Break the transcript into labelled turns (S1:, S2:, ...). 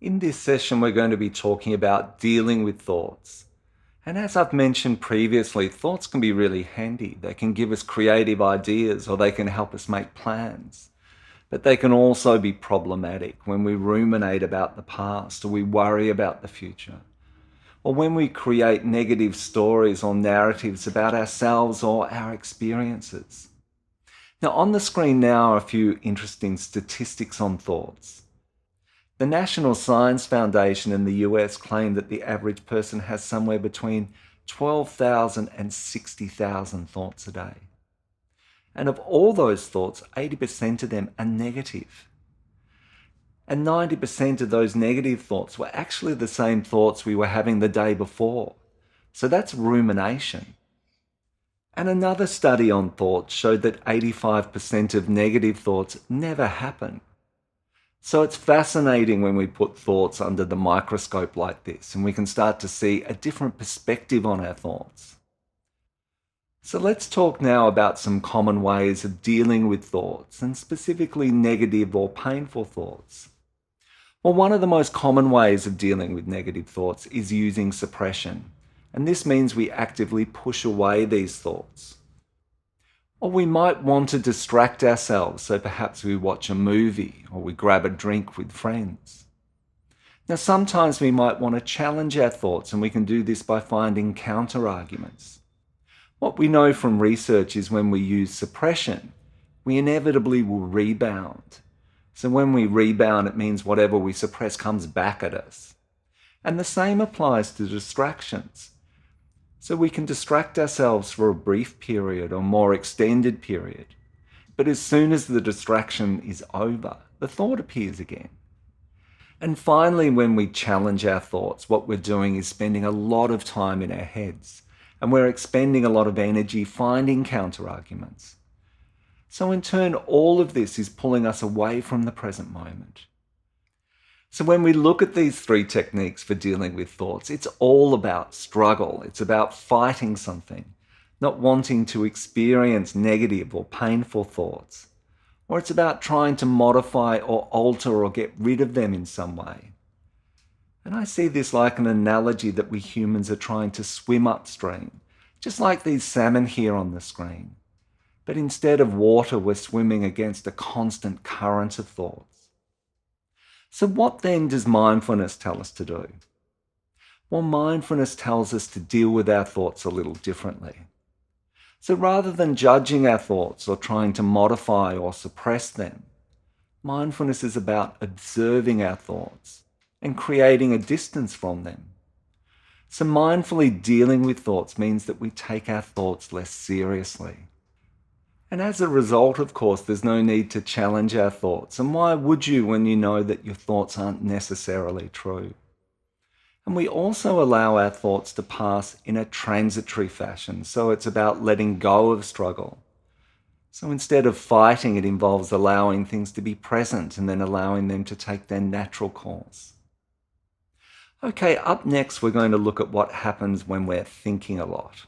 S1: In this session, we're going to be talking about dealing with thoughts. And as I've mentioned previously, thoughts can be really handy. They can give us creative ideas or they can help us make plans. But they can also be problematic when we ruminate about the past or we worry about the future. Or when we create negative stories or narratives about ourselves or our experiences. Now, on the screen now are a few interesting statistics on thoughts. The National Science Foundation in the US claim that the average person has somewhere between 12,000 and 60,000 thoughts a day. And of all those thoughts, 80% of them are negative. And 90% of those negative thoughts were actually the same thoughts we were having the day before. So that's rumination. And another study on thoughts showed that 85% of negative thoughts never happen. So it's fascinating when we put thoughts under the microscope like this and we can start to see a different perspective on our thoughts. So let's talk now about some common ways of dealing with thoughts and specifically negative or painful thoughts. Well, one of the most common ways of dealing with negative thoughts is using suppression. And this means we actively push away these thoughts. Or we might want to distract ourselves, so perhaps we watch a movie or we grab a drink with friends. Now, sometimes we might want to challenge our thoughts, and we can do this by finding counter-arguments. What we know from research is when we use suppression, we inevitably will rebound. So when we rebound, it means whatever we suppress comes back at us. And the same applies to distractions. So we can distract ourselves for a brief period or more extended period. But as soon as the distraction is over, the thought appears again. And finally, when we challenge our thoughts, what we're doing is spending a lot of time in our heads. And we're expending a lot of energy finding counter-arguments. So in turn, all of this is pulling us away from the present moment. So when we look at these three techniques for dealing with thoughts, it's all about struggle. It's about fighting something, not wanting to experience negative or painful thoughts. Or it's about trying to modify or alter or get rid of them in some way. And I see this like an analogy that we humans are trying to swim upstream, just like these salmon here on the screen. But instead of water, we're swimming against a constant current of thoughts. So what then does mindfulness tell us to do? Well, mindfulness tells us to deal with our thoughts a little differently. So rather than judging our thoughts or trying to modify or suppress them, mindfulness is about observing our thoughts and creating a distance from them. So mindfully dealing with thoughts means that we take our thoughts less seriously. And as a result, of course, there's no need to challenge our thoughts. And why would you when you know that your thoughts aren't necessarily true? And we also allow our thoughts to pass in a transitory fashion. So it's about letting go of struggle. So instead of fighting, it involves allowing things to be present and then allowing them to take their natural course. Okay, up next, we're going to look at what happens when we're thinking a lot.